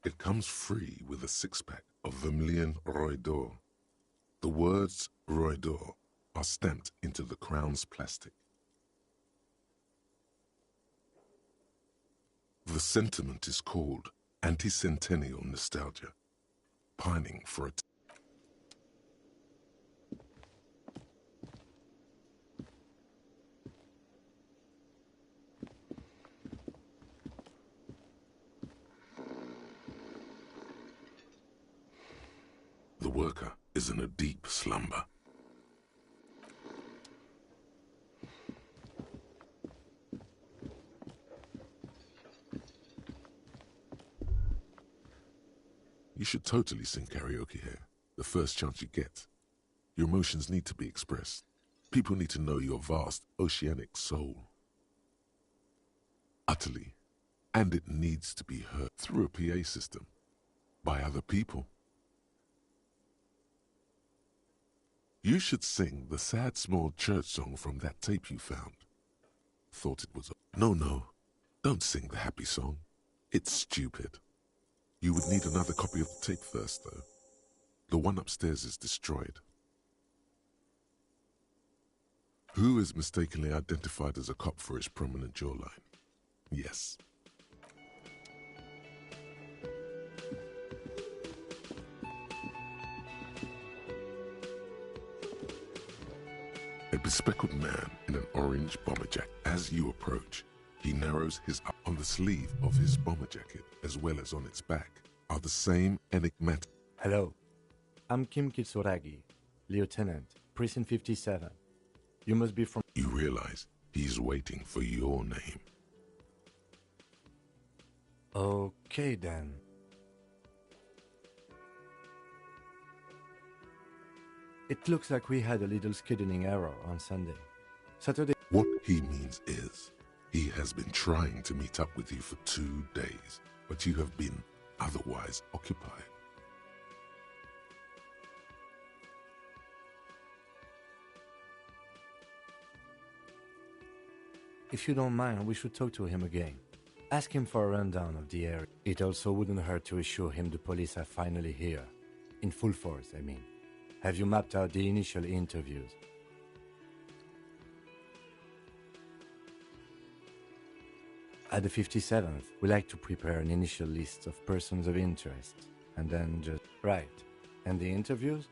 It comes free with a six-pack of Vermilion Roy d'Or. The words Roy d'Or are stamped into the crown's plastic. The sentiment is called anti-centennial nostalgia, pining for a The worker is in a deep slumber. You should totally sing karaoke here, the first chance you get. Your emotions need to be expressed. People need to know your vast, oceanic soul. Utterly. And it needs to be heard through a PA system, by other people. You should sing the sad small church song from that tape you found. Thought it was No, don't sing the happy song. It's stupid. You would need another copy of the tape first, though. The one upstairs is destroyed. Who is mistakenly identified as a cop for his prominent jawline? Yes. A bespectacled man in an orange bomber jacket. As you approach, he narrows his eye. On the sleeve of his bomber jacket, as well as on its back, are the same enigmatic. Hello, I'm Kim Kitsuragi, Lieutenant, Precinct 57. You must be from... You realize he's waiting for your name. Okay then. It looks like we had a little scheduling error on Sunday. Saturday... What he means is, he has been trying to meet up with you for 2 days, but you have been otherwise occupied. If you don't mind, we should talk to him again. Ask him for a rundown of the area. It also wouldn't hurt to assure him the police are finally here. In full force, I mean. Have you mapped out the initial interviews? At the 57th, we like to prepare an initial list of persons of interest, and then just... Right. And the interviews?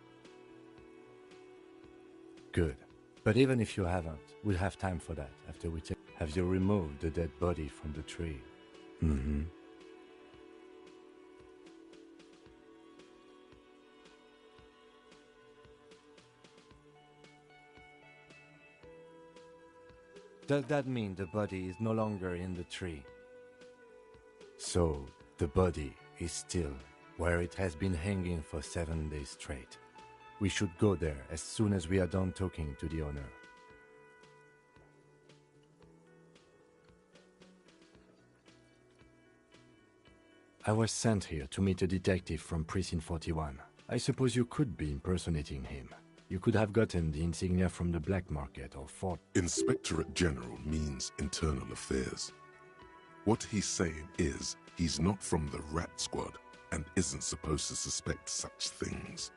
Good. But even if you haven't, we'll have time for that after we take... Have you removed the dead body from the tree? Mm-hmm. Does that mean the body is no longer in the tree? So, the body is still where it has been hanging for 7 days straight. We should go there as soon as we are done talking to the owner. I was sent here to meet a detective from Precinct 41. I suppose you could be impersonating him. You could have gotten the insignia from the black market or fought. Inspectorate General means internal affairs. What he's saying is he's not from the rat squad and isn't supposed to suspect such things.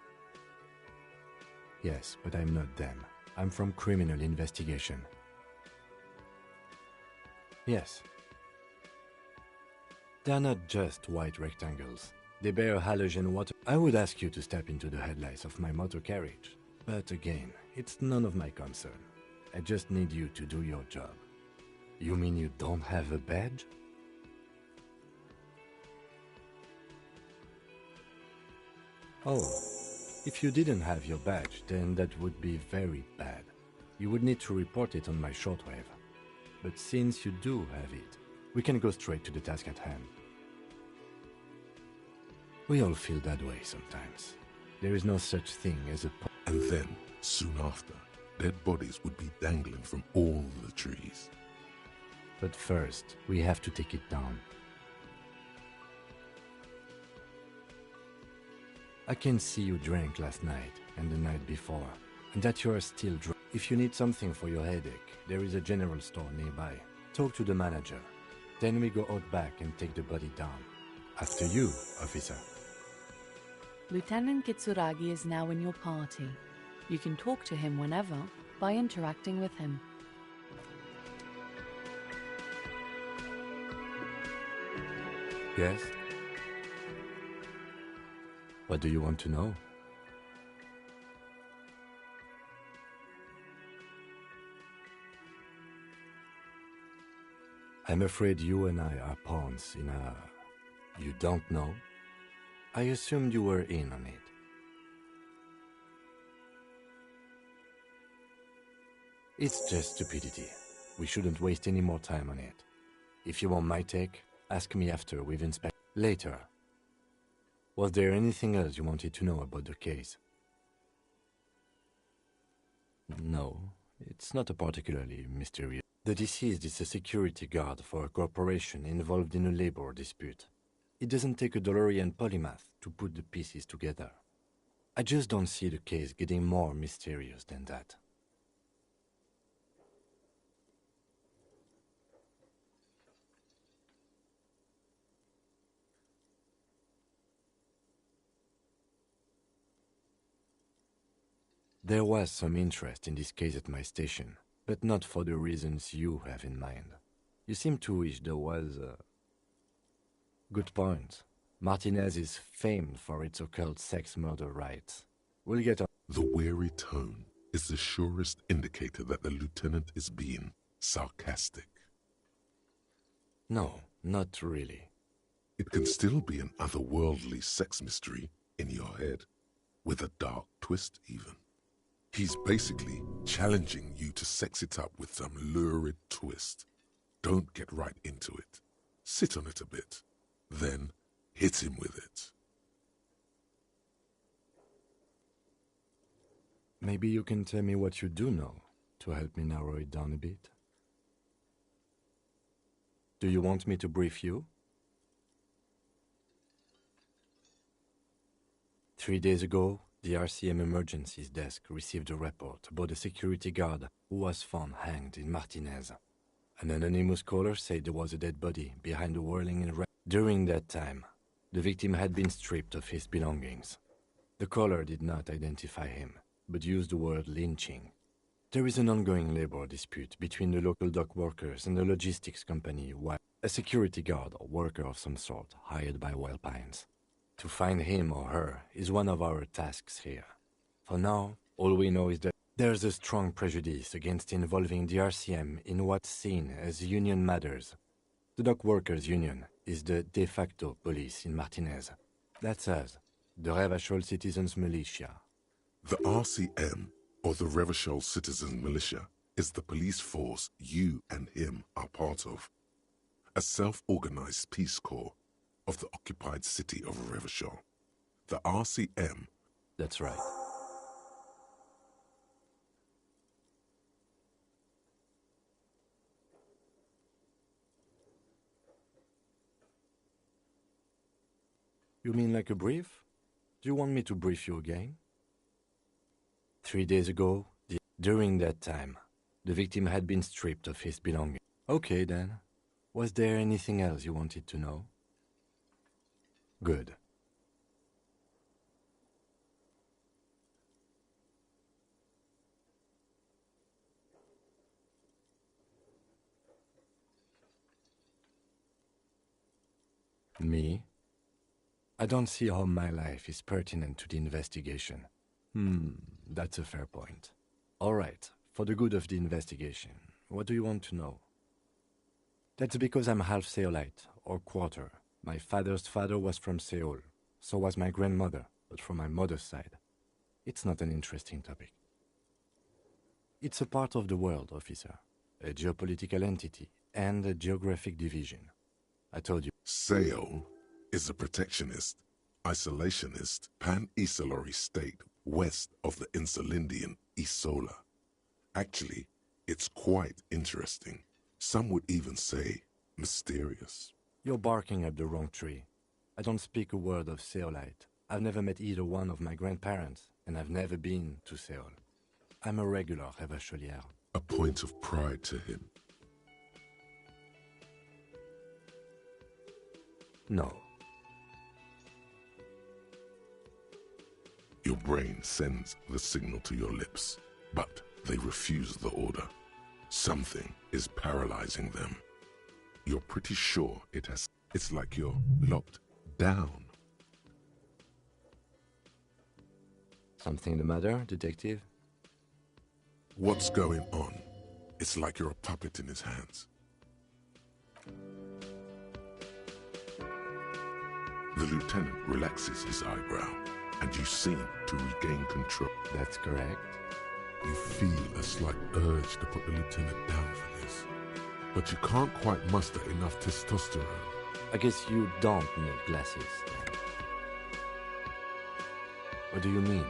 Yes, but I'm not them. I'm from criminal investigation. Yes. They're not just white rectangles. They bear halogen water. I would ask you to step into the headlights of my motor carriage. But again, it's none of my concern. I just need you to do your job. You mean you don't have a badge? Oh, if you didn't have your badge, then that would be very bad. You would need to report it on my shortwave. But since you do have it, we can go straight to the task at hand. We all feel that way sometimes. There is no such thing as a... And then, soon after, dead bodies would be dangling from all the trees. But first, we have to take it down. I can see you drank last night and the night before, and that you are still drunk. If you need something for your headache, there is a general store nearby. Talk to the manager. Then we go out back and take the body down. After you, officer. Lieutenant Kitsuragi is now in your party. You can talk to him whenever by interacting with him. Yes? What do you want to know? I'm afraid you and I are pawns in a... You don't know? I assumed you were in on it. It's just stupidity. We shouldn't waste any more time on it. If you want my take, ask me after we've inspected. Later. Was there anything else you wanted to know about the case? No, it's not a particularly mysterious. The deceased is a security guard for a corporation involved in a labor dispute. It doesn't take a DeLorean polymath to put the pieces together. I just don't see the case getting more mysterious than that. There was some interest in this case at my station, but not for the reasons you have in mind. You seem to wish there was a... Good point. Martinez is famed for its occult sex murder rites. We'll get on. The weary tone is the surest indicator that the lieutenant is being sarcastic. No, not really. It can still be an otherworldly sex mystery in your head, with a dark twist even. He's basically challenging you to sex it up with some lurid twist. Don't get right into it. Sit on it a bit. Then hit him with it. Maybe you can tell me what you do know to help me narrow it down a bit. Do you want me to brief you? 3 days ago, the RCM Emergencies Desk received a report about a security guard who was found hanged in Martinez. An anonymous caller said there was a dead body behind the whirling in red. During that time, the victim had been stripped of his belongings. The caller did not identify him, but used the word lynching. There is an ongoing labor dispute between the local dock workers and the logistics company, while a security guard or worker of some sort hired by Wild Pines. To find him or her is one of our tasks here. For now, all we know is that there's a strong prejudice against involving the RCM in what's seen as union matters. The Dock Workers Union is the de facto police in Martinez. That's us, the Revachol Citizens Militia. The RCM, or the Revachol Citizen Militia, is the police force you and him are part of. A self-organized peace corps of the occupied city of Revachol. The RCM... That's right. You mean like a brief? Do you want me to brief you again? 3 days ago, during that time, the victim had been stripped of his belongings. Okay then. Was there anything else you wanted to know? Good. Me? I don't see how my life is pertinent to the investigation. That's a fair point. All right, for the good of the investigation, what do you want to know? That's because I'm half Seolite, or quarter. My father's father was from Seoul, so was my grandmother, but from my mother's side. It's not an interesting topic. It's a part of the world, officer. A geopolitical entity and a geographic division. I told you. Seoul is a protectionist, isolationist, pan-Isolari state west of the Insulindian Isola. Actually, it's quite interesting. Some would even say mysterious. You're barking up the wrong tree. I don't speak a word of Seolite. I've never met either one of my grandparents, and I've never been to Seoul. I'm a regular Revacholier. A point of pride to him. No. Your brain sends the signal to your lips, but they refuse the order. Something is paralyzing them. You're pretty sure it's like you're locked down. Something the matter, detective? What's going on? It's like you're a puppet in his hands. The lieutenant relaxes his eyebrow, and you seem to regain control. That's correct. You feel a slight urge to put the lieutenant down for this, but you can't quite muster enough testosterone. I guess you don't need glasses, then. What do you mean?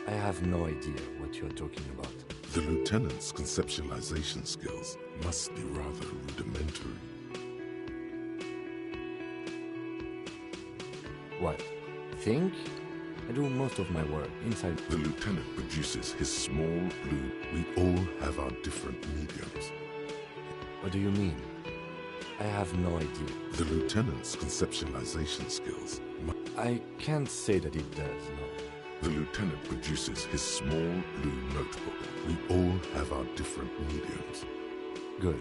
I have no idea what you're talking about. The lieutenant's conceptualization skills must be rather rudimentary. What? Think? I do most of my work inside. The lieutenant produces his small blue. We all have our different mediums. What do you mean? I have no idea. The lieutenant's conceptualization skills. I can't say that it does, no. The lieutenant produces his small blue notebook. We all have our different mediums. Good.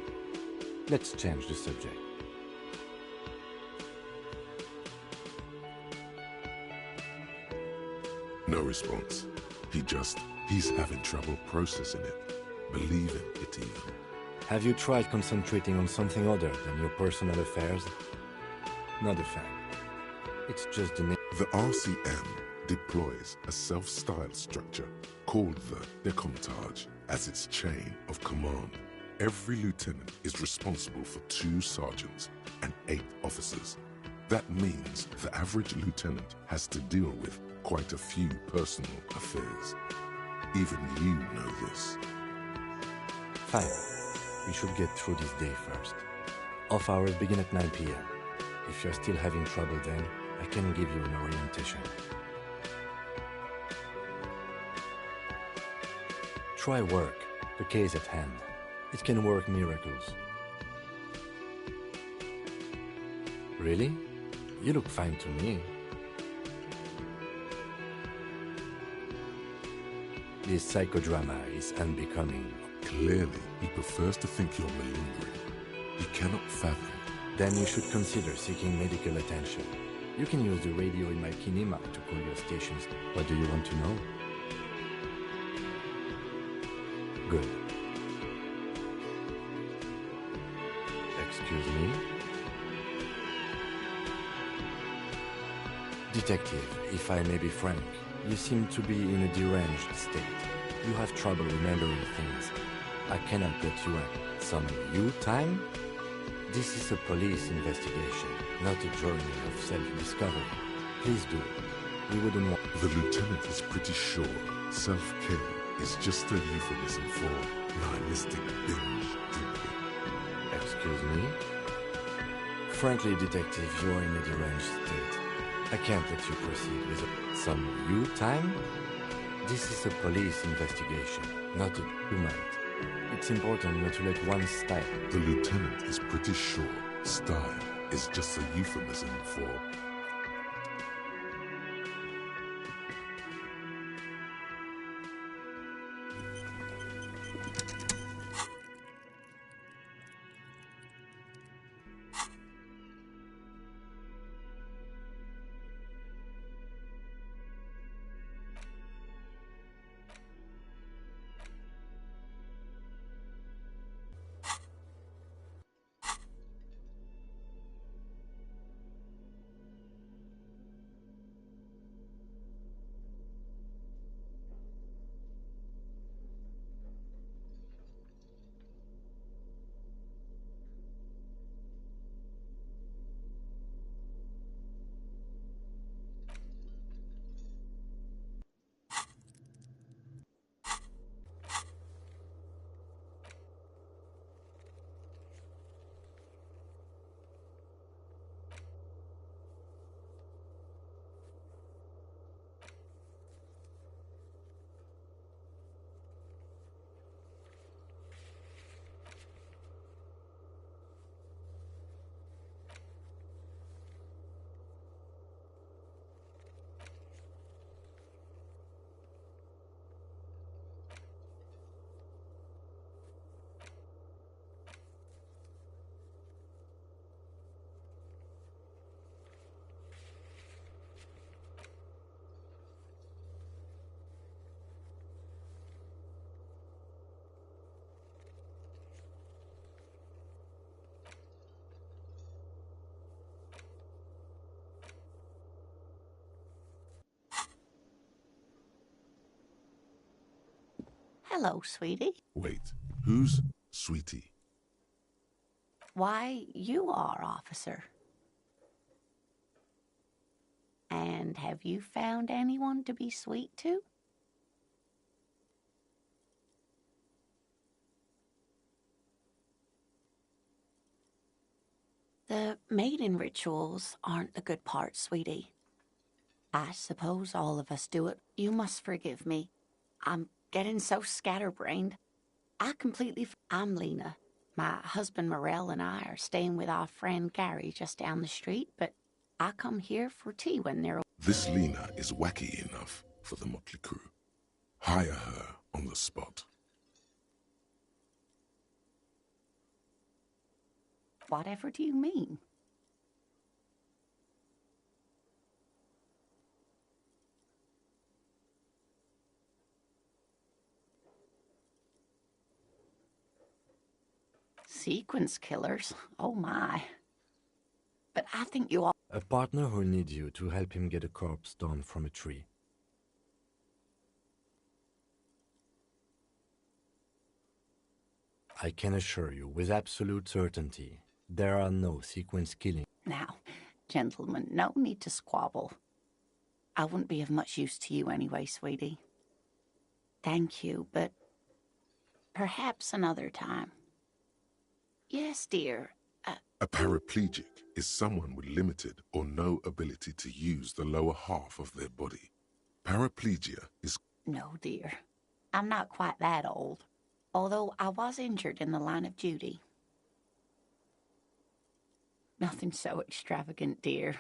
Let's change the subject. No response. He's having trouble processing it, believing it even. Have you tried concentrating on something other than your personal affairs? Not a fan. It's just The RCM deploys a self-styled structure called the Decomptage as its chain of command. Every lieutenant is responsible for 2 sergeants and 8 officers. That means the average lieutenant has to deal with quite a few personal affairs. Even you know this. Fine. We should get through this day first. Off hours begin at 9 p.m. If you're still having trouble then, I can give you an orientation. Try work, the case at hand. It can work miracles. Really? You look fine to me. This psychodrama is unbecoming. Clearly, he prefers to think you're malingering. He cannot fathom. Then you should consider seeking medical attention. You can use the radio in my kinema to call your stations. What do you want to know? Good. Excuse me? Detective, if I may be frank, you seem to be in a deranged state. You have trouble remembering things. I cannot get you some you time? This is a police investigation, not a journey of self-discovery. Please do. We wouldn't want... The lieutenant is pretty sure self-care is just a euphemism for nihilistic binge drinking. Excuse me? Frankly, detective, you're in a deranged state. I can't let you proceed with some you time? This is a police investigation, not a human. It's important not to let one style. The lieutenant is pretty sure style is just a euphemism for... Hello, sweetie. Wait, who's sweetie? Why, you are, officer. And have you found anyone to be sweet to? The mating rituals aren't the good part, sweetie. I suppose all of us do it. You must forgive me. I'm getting so scatterbrained. I'm Lena. My husband Morel and I are staying with our friend Gary just down the street, but I come here for tea when they're... This Lena is wacky enough for the motley crew. Hire her on the spot. Whatever do you mean? Sequence killers? Oh my. But I think you all... A partner who needs you to help him get a corpse down from a tree. I can assure you with absolute certainty, there are no sequence killings. Now, gentlemen, no need to squabble. I wouldn't be of much use to you anyway, sweetie. Thank you, but perhaps another time. Yes, dear. A paraplegic is someone with limited or no ability to use the lower half of their body. Paraplegia is... No, dear. I'm not quite that old, although I was injured in the line of duty. Nothing so extravagant, dear.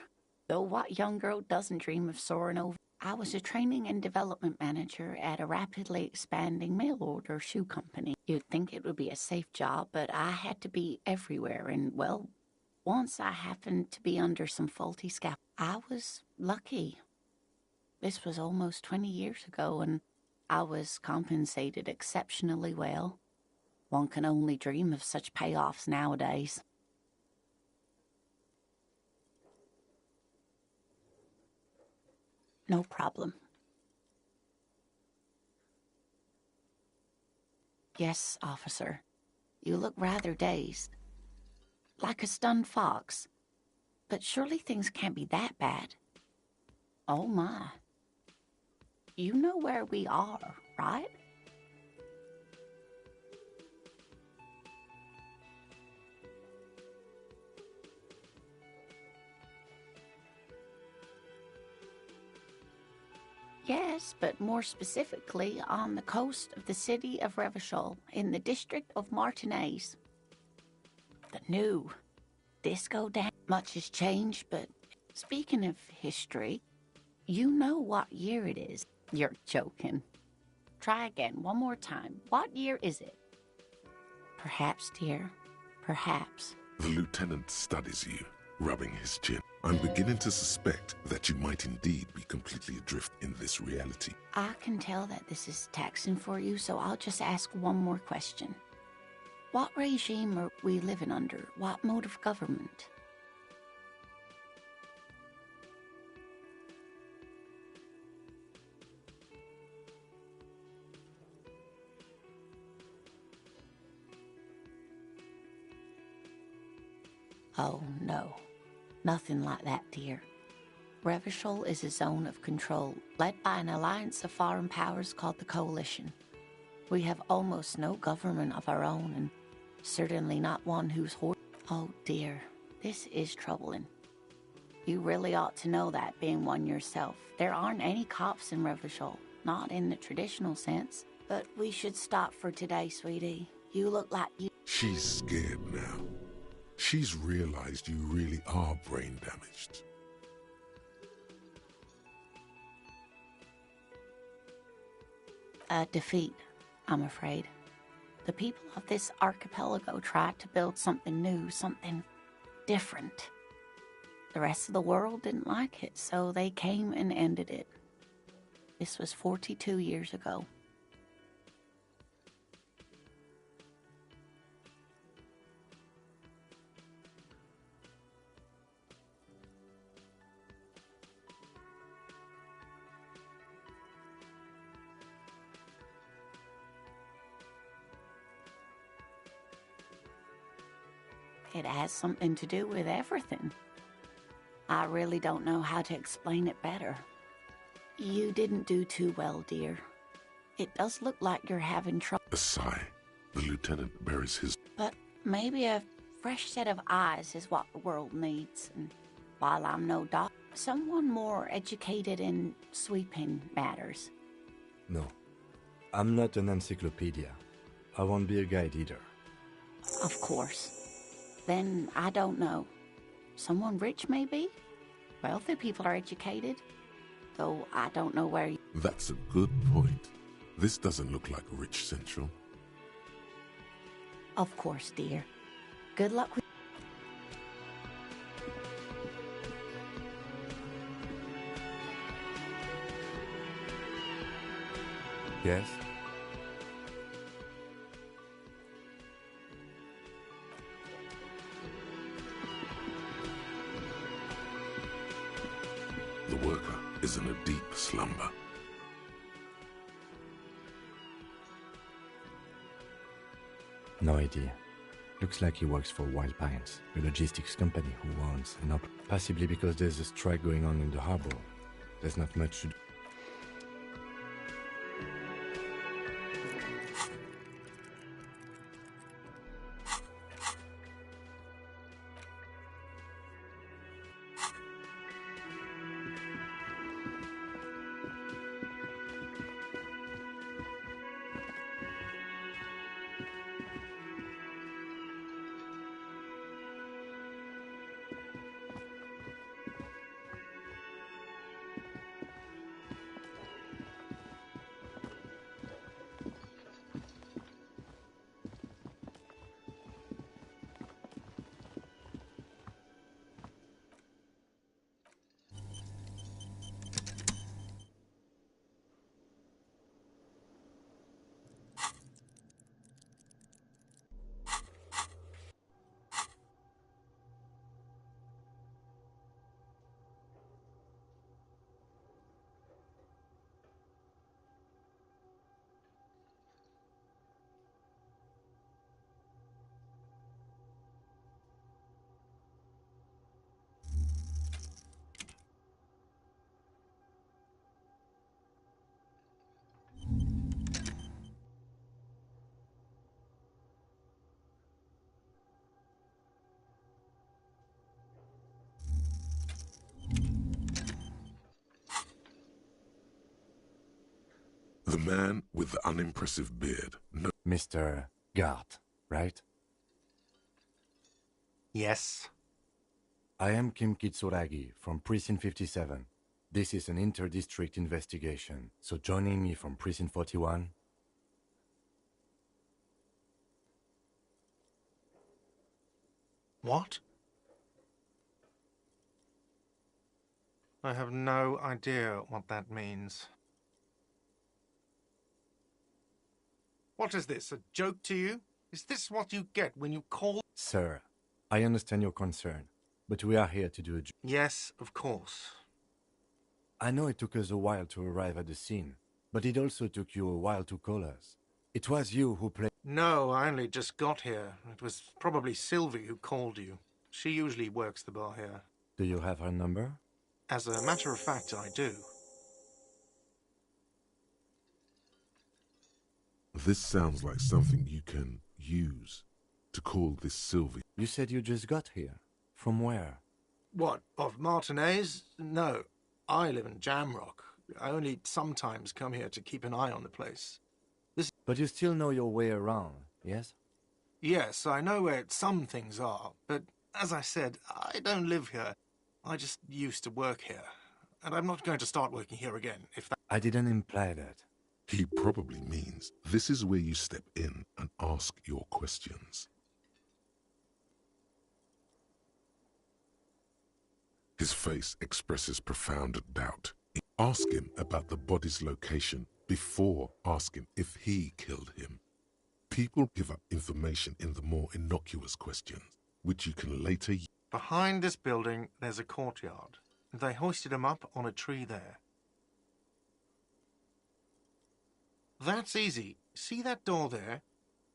Though what young girl doesn't dream of soaring over? I was a training and development manager at a rapidly expanding mail-order shoe company. You'd think it would be a safe job, but I had to be everywhere, and, well, once I happened to be under some faulty scaffolding. I was lucky. This was almost 20 years ago, and I was compensated exceptionally well. One can only dream of such payoffs nowadays. No problem. Yes, officer. You look rather dazed. Like a stunned fox. But surely things can't be that bad. Oh my. You know where we are, right? Yes, but more specifically on the coast of the city of Revachol, in the district of Martinez. The new disco dance. Much has changed, but speaking of history, you know what year it is. You're joking. Try again, one more time. What year is it? Perhaps, dear. Perhaps. The lieutenant studies you, rubbing his chin. I'm beginning to suspect that you might indeed be completely adrift in this reality. I can tell that this is taxing for you, so I'll just ask one more question. What regime are we living under? What mode of government? Oh, no. Nothing like that, dear. Revachol is a zone of control, led by an alliance of foreign powers called the Coalition. We have almost no government of our own, and certainly not one whose Hoard... Oh, dear. This is troubling. You really ought to know that, being one yourself. There aren't any cops in Revachol, not in the traditional sense. But we should stop for today, sweetie. You look like you... She's scared now. She's realized you really are brain damaged. A defeat, I'm afraid. The people of this archipelago tried to build something new, something different. The rest of the world didn't like it, so they came and ended it. This was 42 years ago. it has something to do with everything. I really don't know how to explain it better. You didn't do too well, dear. It does look like you're having trouble. A sigh. The lieutenant buries his... But maybe a fresh set of eyes is what the world needs. And while I'm no doctor, someone more educated in sweeping matters. No. I'm not an encyclopedia. I won't be a guide either. Of course. Then I don't know. Someone rich, maybe? Wealthy people are educated. Though I don't know where you... That's a good point. This doesn't look like Rich Central. Of course, dear. Good luck with... Yes? The worker is in a deep slumber. No idea. Looks like he works for Wild Pines, a logistics company who owns an possibly because there's a strike going on in the harbor. There's not much to do. The man with the unimpressive beard. No. Mr. Gart, right? Yes. I am Kim Kitsuragi from Precinct 57. This is an inter-district investigation, so joining me from Precinct 41... What? I have no idea what that means. What is this, a joke to you? Is this what you get when you call... Sir, I understand your concern, but we are here to do a job. Yes, of course. I know it took us a while to arrive at the scene, but it also took you a while to call us. It was you who played... No, I only just got here. It was probably Sylvie who called you. She usually works the bar here. Do you have her number? As a matter of fact, I do. This sounds like something you can use to call this Sylvie. You said you just got here. From where? What, of Martinez? No, I live in Jamrock. I only sometimes come here to keep an eye on the place. But you still know your way around, yes? Yes, I know where some things are, but as I said, I don't live here. I just used to work here, and I'm not going to start working here again, if that... I didn't imply that. He probably means this is where you step in and ask your questions. His face expresses profound doubt. Ask him about the body's location before asking if he killed him. People give up information in the more innocuous questions, which you can later use. Behind this building, there's a courtyard. They hoisted him up on a tree there. That's easy. See that door there?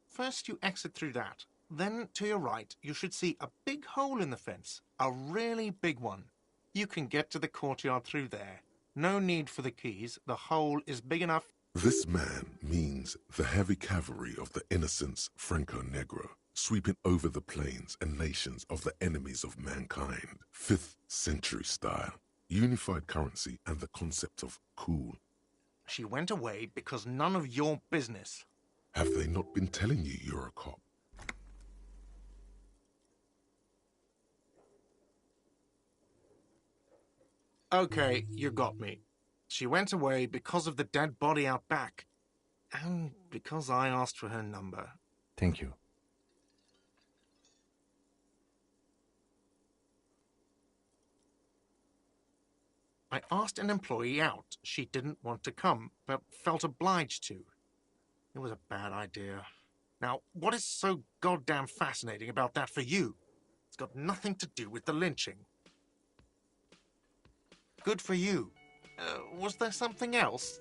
First you exit through that. Then, to your right, you should see a big hole in the fence. A really big one. You can get to the courtyard through there. No need for the keys. The hole is big enough. This man means the heavy cavalry of the innocents Franco-Negro, sweeping over the plains and nations of the enemies of mankind. 5th century style, unified currency and the concept of cool. She went away because none of your business. Have they not been telling you you're a cop? Okay, you got me. She went away because of the dead body out back. And because I asked for her number. Thank you. I asked an employee out. She didn't want to come, but felt obliged to. It was a bad idea. Now, what is so goddamn fascinating about that for you? It's got nothing to do with the lynching. Good for you. Was there something else?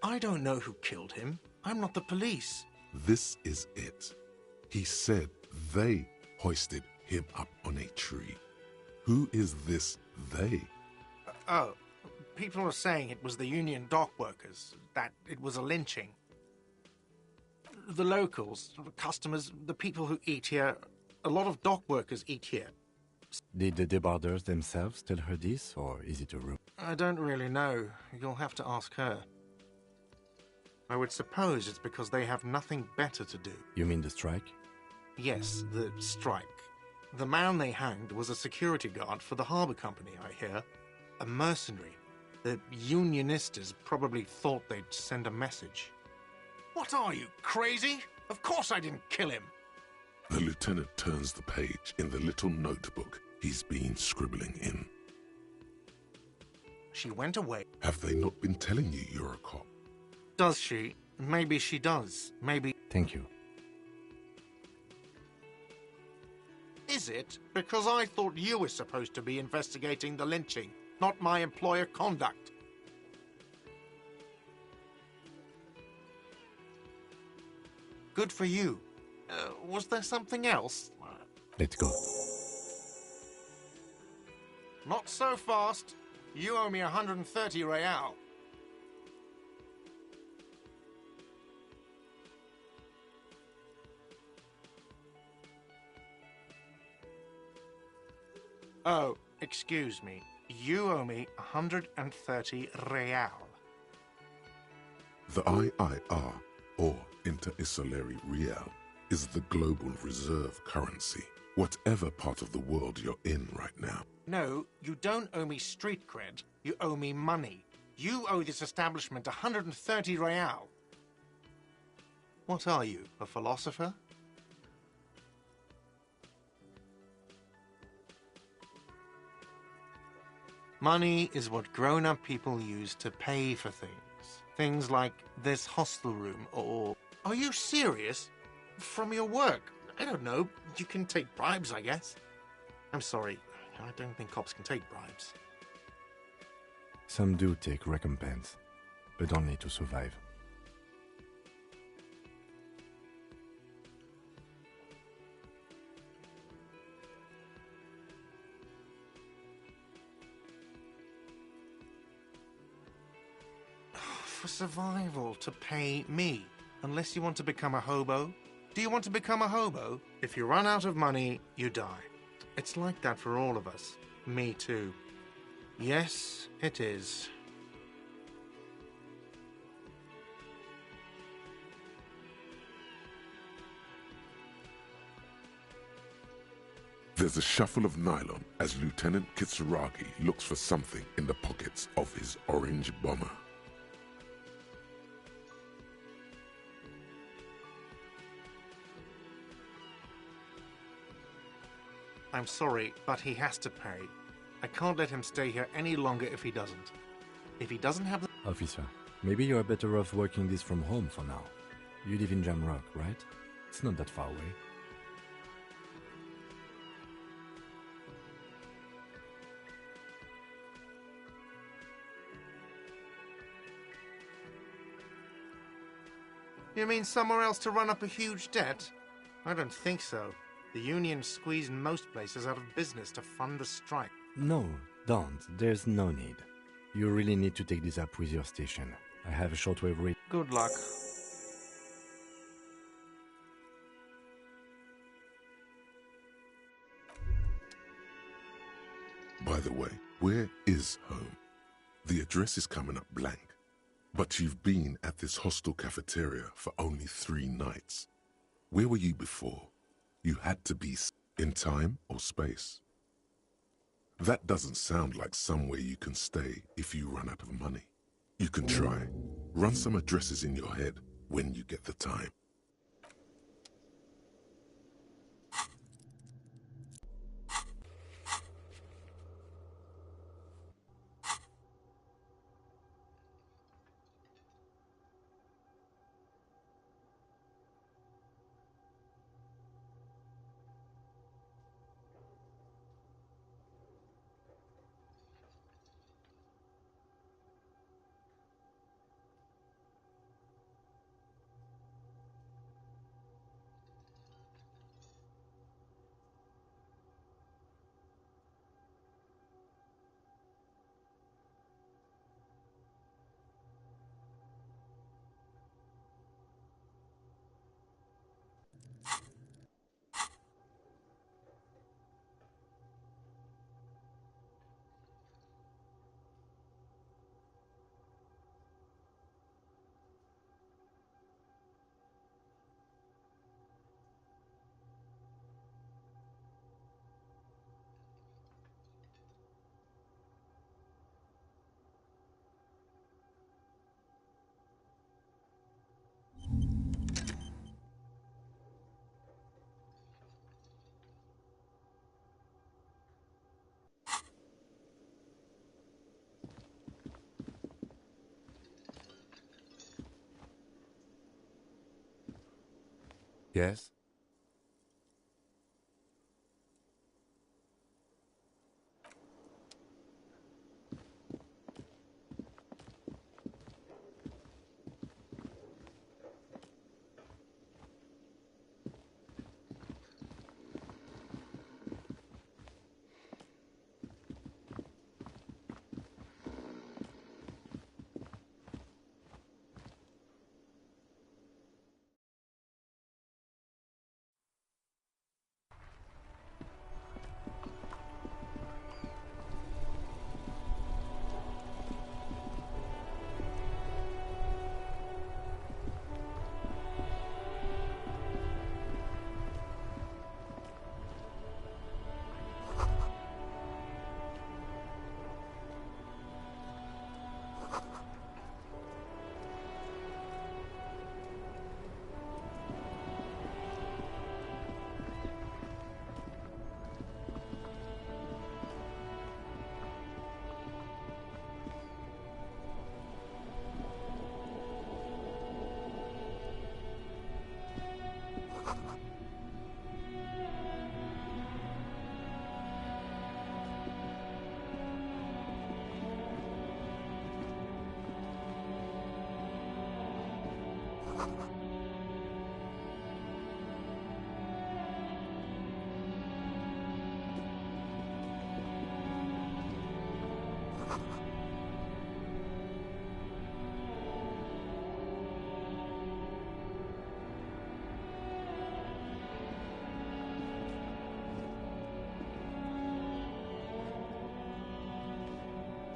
I don't know who killed him. I'm not the police. This is it. He said they hoisted him up on a tree. Who is this they? Oh, people are saying it was the union dock workers, that it was a lynching. The locals, the customers, the people who eat here, a lot of dock workers eat here. Did the debarders themselves tell her this, or is it a rumor? I don't really know. You'll have to ask her. I would suppose it's because they have nothing better to do. You mean the strike? Yes, the strike. The man they hanged was a security guard for the harbour company, I hear. A mercenary. The unionistas probably thought they'd send a message. What are you, crazy? Of course I didn't kill him. The lieutenant turns the page in the little notebook he's been scribbling in. She went away. Have they not been telling you you're a cop? Does she? Maybe she does. Maybe... Thank you. Is it? Because I thought you were supposed to be investigating the lynching, not my employer conduct. Good for you. Was there something else? Let's go. Not so fast. You owe me 130 real. Oh, excuse me. You owe me 130 real. The IIR, or Inter-Isolary Real, is the global reserve currency, whatever part of the world you're in right now. No, you don't owe me street cred. You owe me money. You owe this establishment 130 real. What are you, a philosopher? Money is what grown-up people use to pay for things. Things like this hostel room or... Are you serious? From your work? I don't know. You can take bribes, I guess. I'm sorry. I don't think cops can take bribes. Some do take recompense, but only to survive. For survival, to pay me. Unless you want to become a hobo. Do you want to become a hobo? If you run out of money, you die. It's like that for all of us. Me too. Yes, it is. There's a shuffle of nylon as Lieutenant Kitsuragi looks for something in the pockets of his orange bomber. I'm sorry, but he has to pay. I can't let him stay here any longer if he doesn't. If he doesn't have the... Officer, maybe you are better off working this from home for now. You live in Jamrock, right? It's not that far away. You mean somewhere else to run up a huge debt? I don't think so. The union squeezed most places out of business to fund the strike. No, don't. There's no need. You really need to take this up with your station. I have a shortwave read. Good luck. By the way, where is home? The address is coming up blank. But you've been at this hostel cafeteria for only 3 nights. Where were you before? You had to be in time or space. That doesn't sound like somewhere you can stay if you run out of money. You can try. Run some addresses in your head when you get the time. Yes?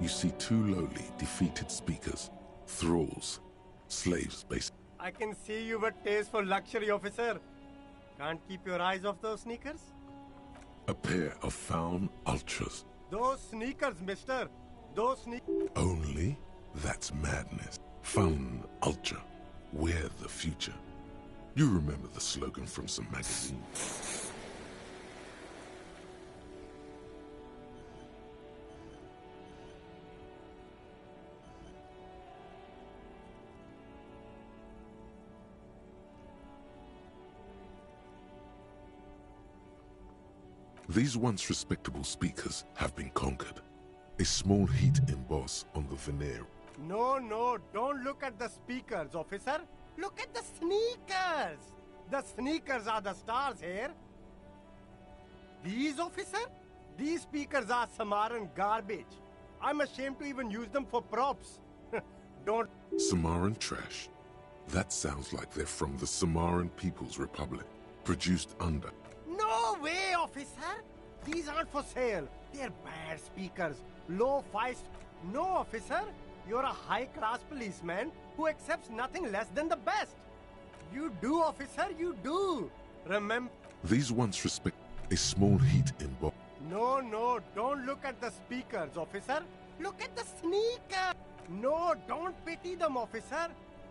You see 2 lowly, defeated speakers, thralls, slaves, basically. I can see you with taste for luxury, officer. Can't keep your eyes off those sneakers? A pair of found ultras. Those sneakers, mister. Those sneakers. Only? That's madness. Found ultra. We're the future. You remember the slogan from some magazine? These once respectable speakers have been conquered. A small heat emboss on the veneer. No, don't look at the speakers, officer. Look at the sneakers. The sneakers are the stars here. These, officer? These speakers are Samaran garbage. I'm ashamed to even use them for props. Don't... Samaran trash. That sounds like they're from the Samaran People's Republic, produced under... No way, officer! These aren't for sale. They're bad speakers. Low-fi... No, officer. You're a high-class policeman who accepts nothing less than the best. You do, officer, you do. Remember... These once respect a small heat in box. No, don't look at the speakers, officer. Look at the sneaker. No, don't pity them, officer.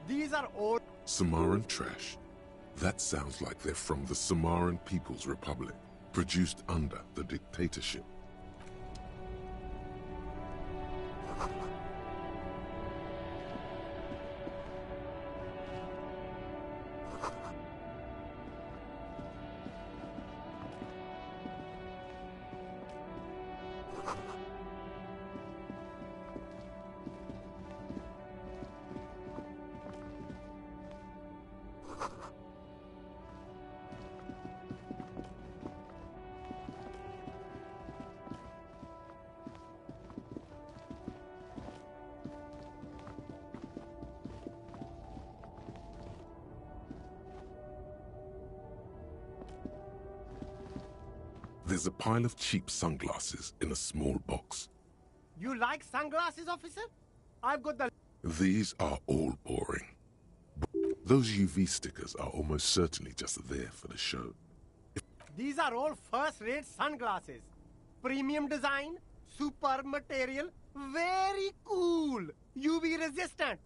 These are old... Samaran trash. That sounds like they're from the Samaran People's Republic, produced under the dictatorship. There's a pile of cheap sunglasses in a small box. You like sunglasses, officer? I've got the... These are all boring. Those UV stickers are almost certainly just there for the show. These are all first-rate sunglasses. Premium design, superb material, very cool, UV resistant.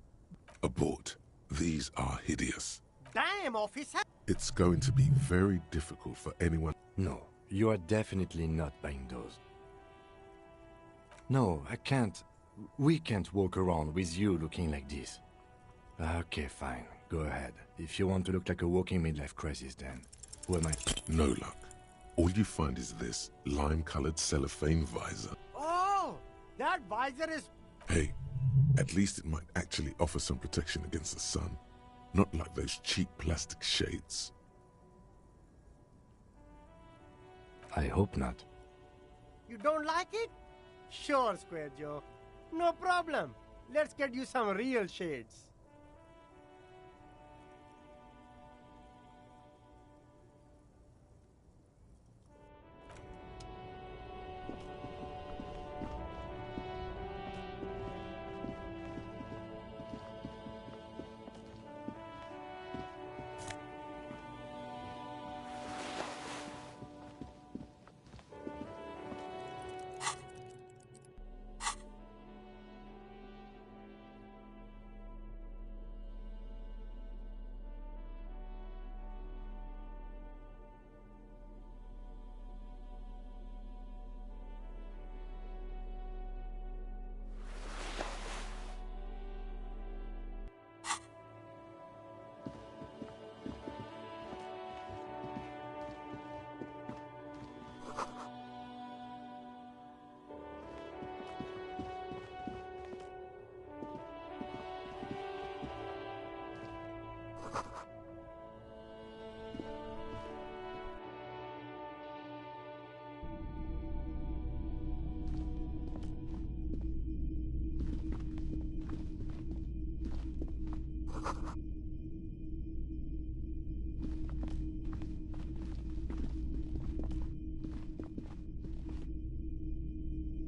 Abort. These are hideous. Damn, officer! It's going to be very difficult for anyone... No, you are definitely not buying those. No, I can't. We can't walk around with you looking like this. Okay, fine. Go ahead. If you want to look like a walking midlife crisis, then who am I? No luck. All you find is this lime-colored cellophane visor. Oh! That visor is... Hey, at least it might actually offer some protection against the sun. Not like those cheap plastic shades. I hope not. You don't like it? Sure, Square Joe. No problem. Let's get you some real shades.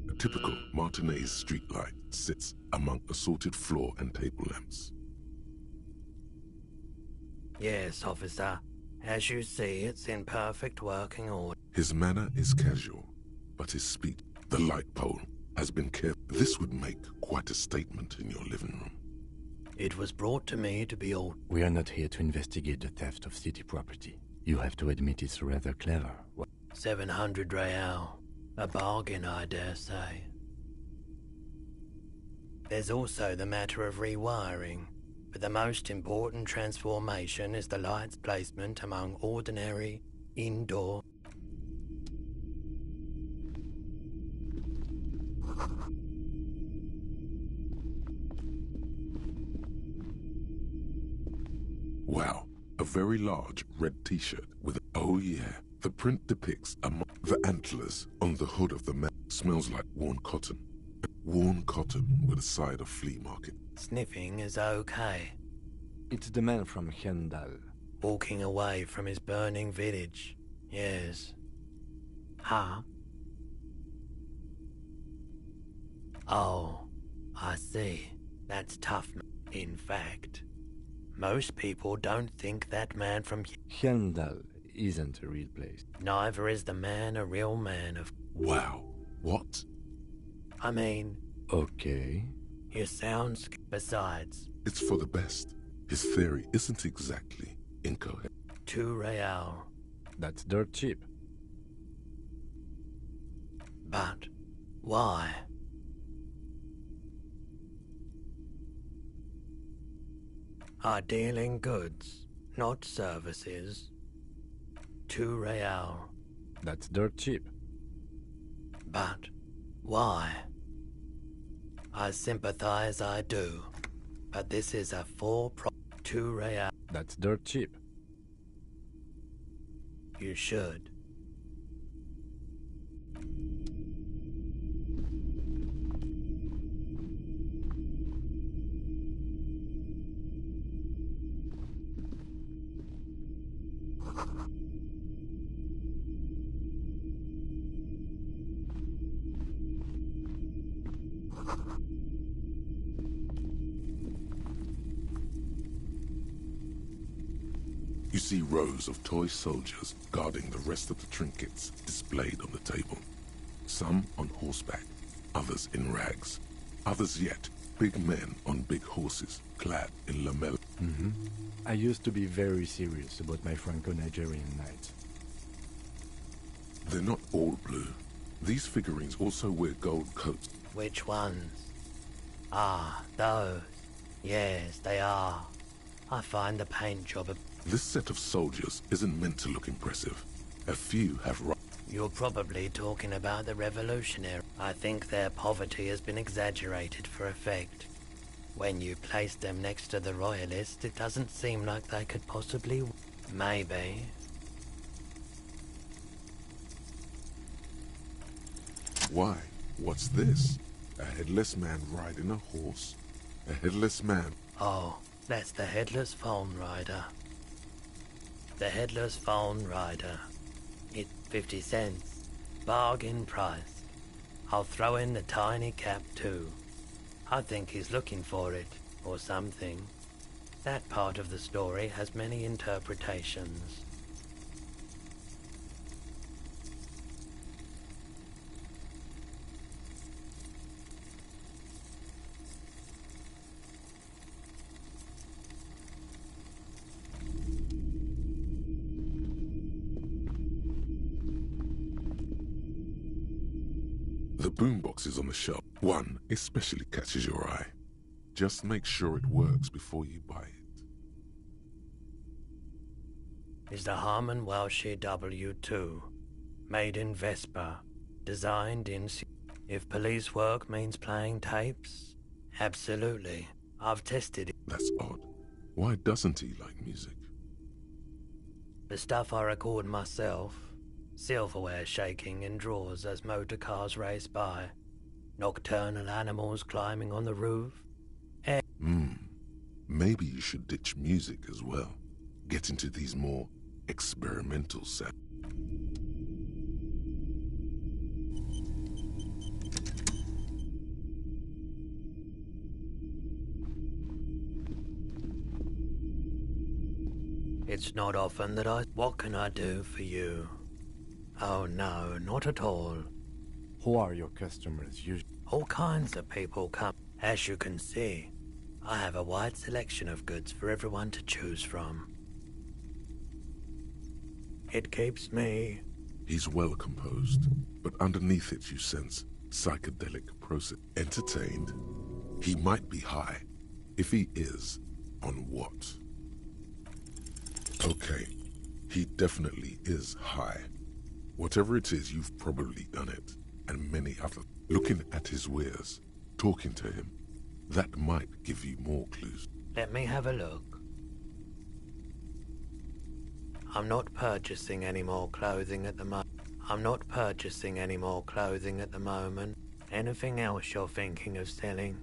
A typical Martinez streetlight sits among assorted floor and table lamps. Yes, officer. As you see, it's in perfect working order. His manner is casual, but his speech, the light pole, has been kept. This would make quite a statement in your living room. It was brought to me to be all... We are not here to investigate the theft of city property. You have to admit it's rather clever. 700 real. A bargain, I dare say. There's also the matter of rewiring, but the most important transformation is the light's placement among ordinary, indoor... Wow, a very large red t-shirt with... Oh yeah, The print depicts the antlers on the hood of the man smells like worn cotton. Worn cotton with a side of flea market. Sniffing is okay. It's the man from Hendal. Walking away from his burning village. Yes. Huh? Oh, I see. That's tough. In fact, most people don't think that man from Hendal isn't a real place. Neither is the man a real man of... Wow. What? I mean... Okay. You sound... Besides... It's for the best. His theory isn't exactly incoherent. 2 real. That's dirt cheap. But why? I deal in goods, not services. 2 real. That's dirt cheap. But why? I sympathize, I do. But this is a 2 real. That's dirt cheap. You should. You see rows of toy soldiers guarding the rest of the trinkets displayed on the table. Some on horseback, others in rags. Others yet, big men on big horses, clad in lamella. I used to be very serious about my Franco-Nigerian knights. They're not all blue. These figurines also wear gold coats. Which ones? Ah, those. Yes, they are. I find the paint job a... This set of soldiers isn't meant to look impressive. A few have... You're probably talking about the revolutionary. I think their poverty has been exaggerated for effect. When you place them next to the royalists, it doesn't seem like they could possibly... Maybe. Why? What's this? A headless man riding a horse? A headless man? Oh, that's the headless phone rider. The headless phone rider. It's 50 cents. Bargain price. I'll throw in the tiny cap too. I think he's looking for it, or something. That part of the story has many interpretations. The boomboxes on the shelf. One especially catches your eye. Just make sure it works before you buy it. Is the Harman Welshie W2, made in Vespa, designed in... If police work means playing tapes, absolutely. I've tested it. That's odd. Why doesn't he like music? The stuff I record myself, silverware shaking in drawers as motor cars race by, nocturnal animals climbing on the roof. Maybe you should ditch music as well. Get into these more experimental sounds. It's not often that What can I do for you? Oh no, not at all. Who are your customers usually? All kinds of people come. As you can see, I have a wide selection of goods for everyone to choose from. It keeps me... He's well composed, but underneath it you sense psychedelic process. Entertained? He might be high. If he is, on what? Okay, he definitely is high. Whatever it is, you've probably done it, and many others. Looking at his wares, talking to him, that might give you more clues. Let me have a look. I'm not purchasing any more clothing at the moment. Anything else you're thinking of selling?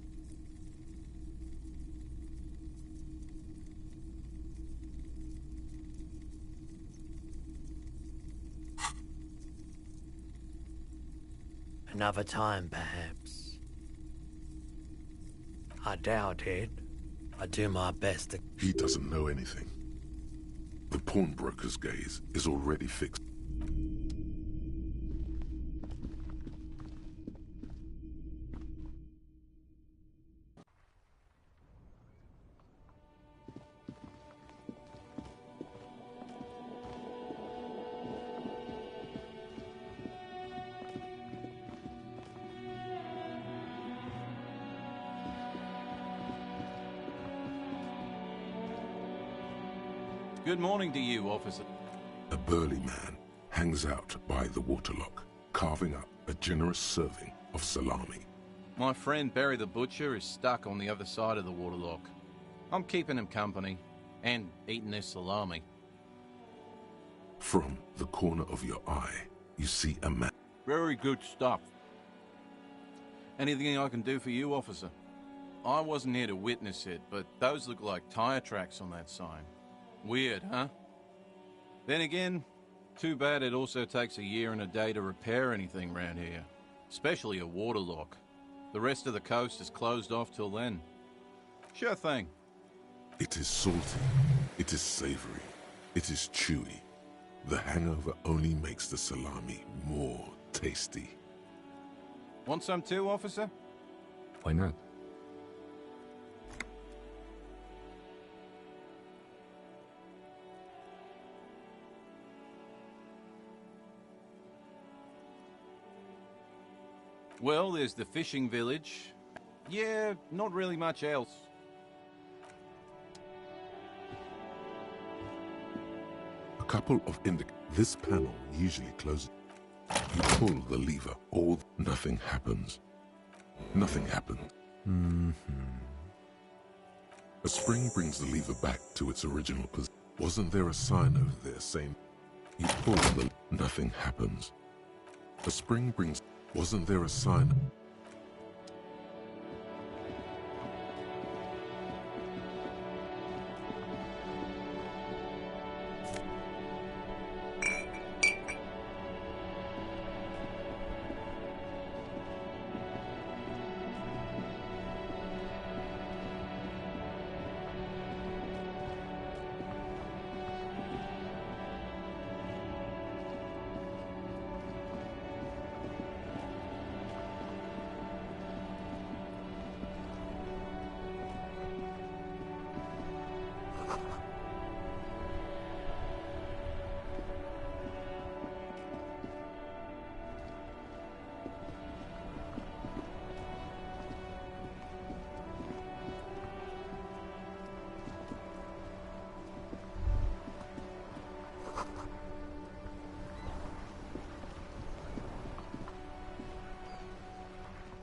Another time, perhaps. I doubt it. I do my best to... He doesn't know anything. The pawnbroker's gaze is already fixed. Good morning to you, officer. A burly man hangs out by the waterlock, carving up a generous serving of salami. My friend Barry the Butcher is stuck on the other side of the waterlock. I'm keeping him company, and eating this salami. From the corner of your eye, you see a man. Very good stuff. Anything I can do for you, officer? I wasn't here to witness it, but those look like tire tracks on that sign. Weird, huh? Then again, too bad it also takes a year and a day to repair anything round here. Especially a waterlock. The rest of the coast is closed off till then. Sure thing. It is salty. It is savory. It is chewy. The hangover only makes the salami more tasty. Want some too, officer? Why not? Well, there's the fishing village. Yeah, not really much else. A couple of This panel usually closes. You pull the lever, nothing happens. Nothing happens. A spring brings the lever back to its original position. Wasn't there a sign over there saying, you pull the... Nothing happens. A spring brings... Wasn't there a sign?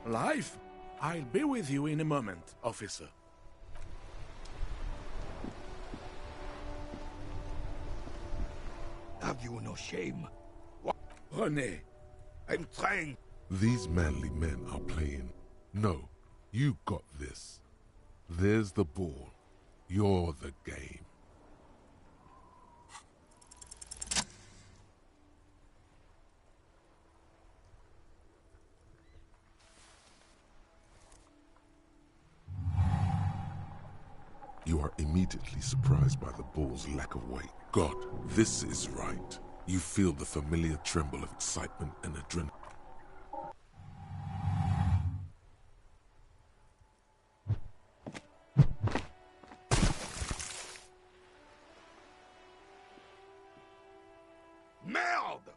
Life? I'll be with you in a moment, officer. Have you no shame? René, I'm trying. These manly men are playing. No, you got this. There's the ball. You're the game. You are immediately surprised by the ball's lack of weight. God, this is right. You feel the familiar tremble of excitement and adrenaline. Merde!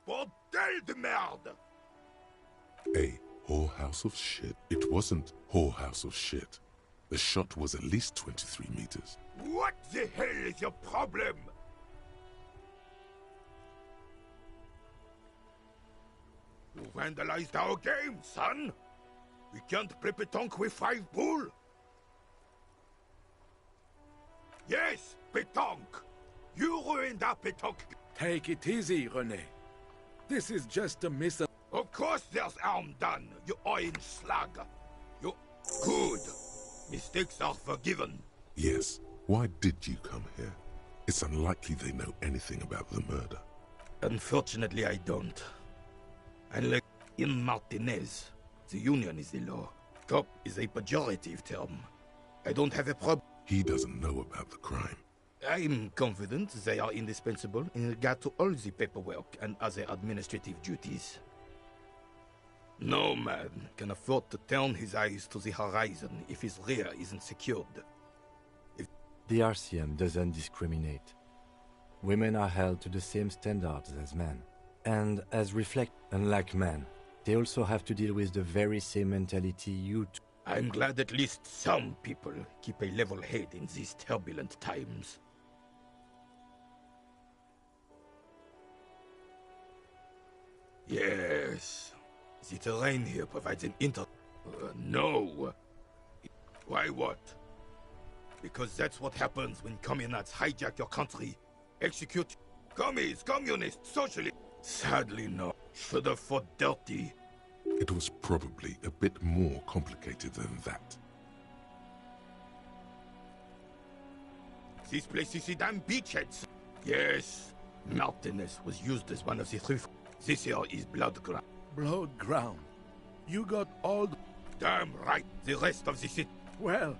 Bordel de merde! A whorehouse of shit. It wasn't whorehouse of shit. The shot was at least 23 meters. What the hell is your problem? You vandalized our game, son! We can't play pétanque with 5 bull! Yes, pétanque! You ruined our petanque. Take it easy, René. This is just a Of course there's harm done, you oil slug. You... Good. Mistakes are forgiven. Yes. Why did you come here? It's unlikely they know anything about the murder. Unfortunately, I don't. Unlike in Martinez, the union is the law. Cop is a pejorative term. I don't have a problem. He doesn't know about the crime. I'm confident they are indispensable in regard to all the paperwork and other administrative duties. No man can afford to turn his eyes to the horizon if his rear isn't secured. The RCM doesn't discriminate. Women are held to the same standards as men. And as unlike men, they also have to deal with the very same mentality you do. I'm glad at least some people keep a level head in these turbulent times. Yes. The terrain here provides an no. Why what? Because that's what happens when communists hijack your country. Execute commies, communists, socialists. Sadly, no. Should have fought dirty. It was probably a bit more complicated than that. This place is a damn beachhead. Yes. Martinez was used as one of the three. This here is blood ground. blood ground. You got all... Damn right. The rest of the city. Well...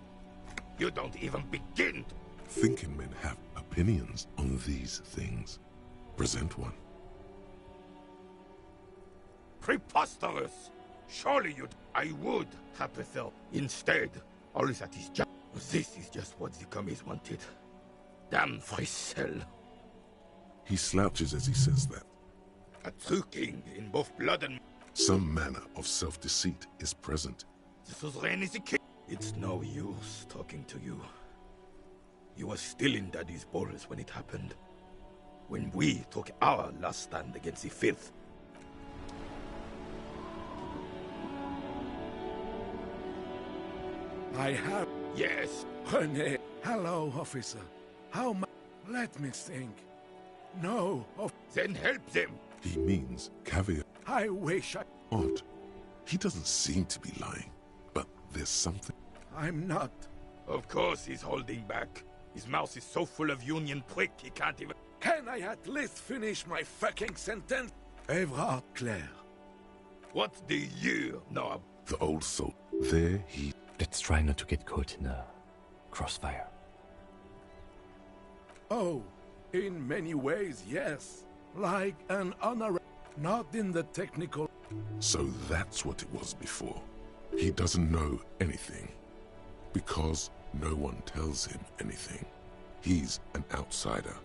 You don't even begin. Thinking men have opinions on these things. Present one. Preposterous. Surely you'd... I would have preferred. Instead, all that is just... This is just what the commies wanted. Damn Husserl. He slouches as he says that. A true king in both blood and... Some manner of self-deceit is present. The suzerain is a king. It's no use talking to you. You were still in Daddy's balls when it happened. When we took our last stand against the filth. I have... Yes. René. Hello, officer. How much... Let me think. No, Then help them. He means caviar. I wish I... Odd. He doesn't seem to be lying. But there's something... I'm not. Of course he's holding back. His mouth is so full of union prick he can't even... Can I at least finish my fucking sentence? Evrard Claire. What do you know? The old soul. There he... Let's try not to get caught in a crossfire. Oh, in many ways, yes. Like an honor... Not in the technical... So that's what it was before. He doesn't know anything. Because no one tells him anything. He's an outsider.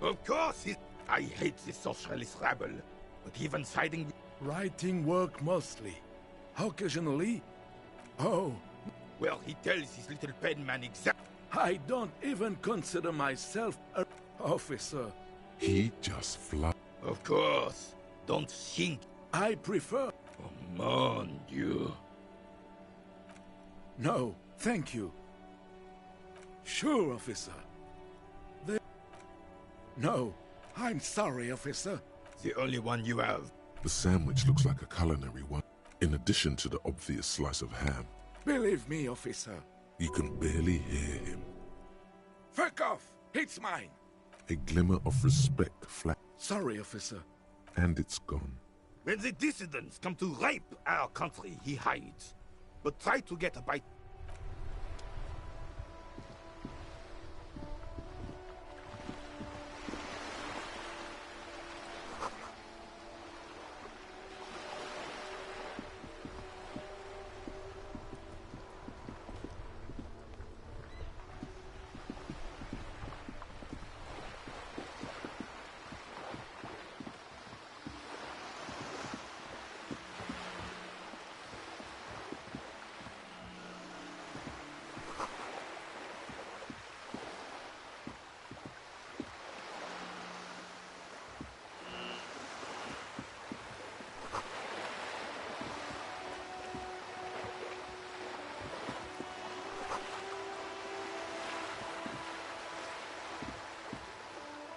Of course he's... I hate this socialist rabble. But even siding with... Writing work mostly. Occasionally... Oh... Well, he tells his little penman exactly... I don't even consider myself an officer. He just flies. Of course. Don't think. I prefer... Oh, mon Dieu. No, thank you. Sure, officer. No, I'm sorry, officer. The only one you have. The sandwich looks like a culinary one, in addition to the obvious slice of ham. Believe me, officer. You can barely hear him. Fuck off! It's mine! A glimmer of respect flashes. Sorry, officer. And it's gone. When the dissidents come to rape our country, he hides. But try to get a bite.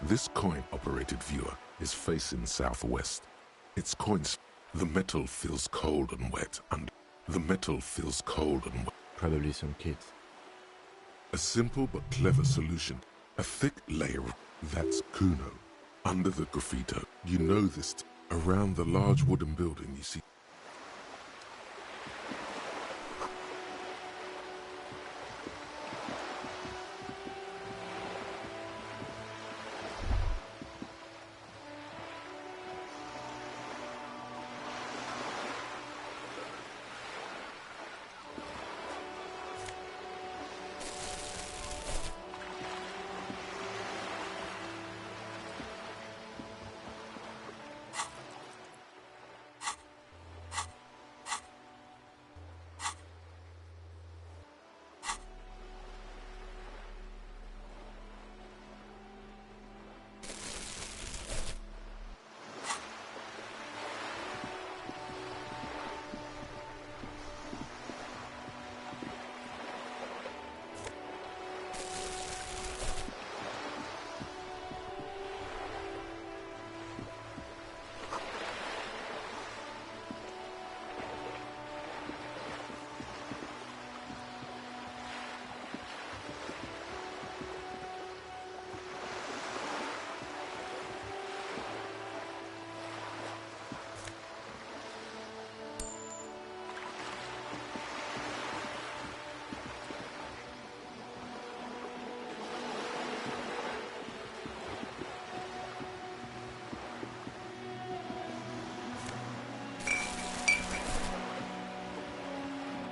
This coin-operated viewer is facing southwest. Its coins. The metal feels cold and wet, and the metal feels cold and wet. Probably some kids. A simple but clever solution. A thick layer of... That's Kuno. Under the graffito. You know this. Around the large wooden building you see...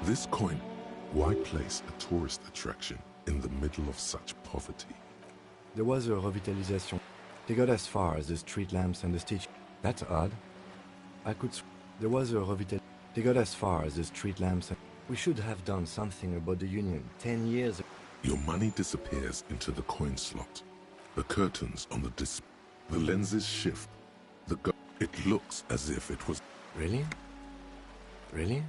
This coin, why place a tourist attraction in the middle of such poverty? There was a revitalization. They got as far as the street lamps and the stage. That's odd. There was a revital. They got as far as the street lamps. We should have done something about the union 10 years ago. Your money disappears into the coin slot. The curtains on the the lenses shift. It looks as if it was... Really? Really?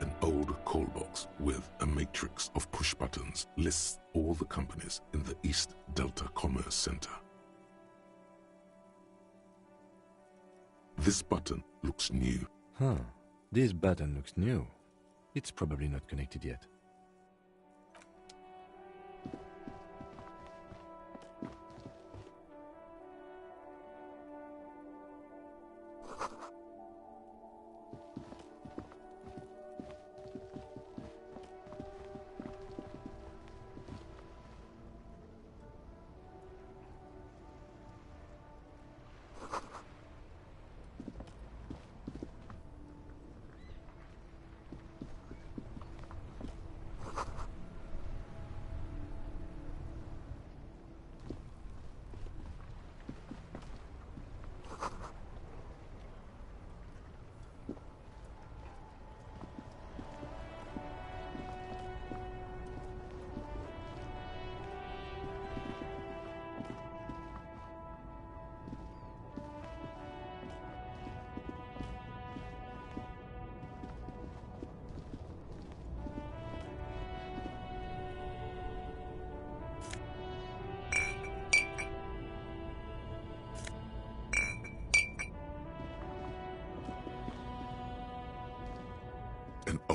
An old call box with a matrix of push buttons lists all the companies in the East Delta Commerce Center. This button looks new. Huh. This button looks new. It's probably not connected yet.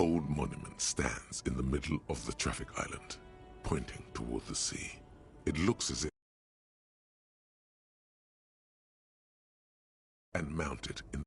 old monument stands in the middle of the traffic island, pointing toward the sea. It looks as if and mounted in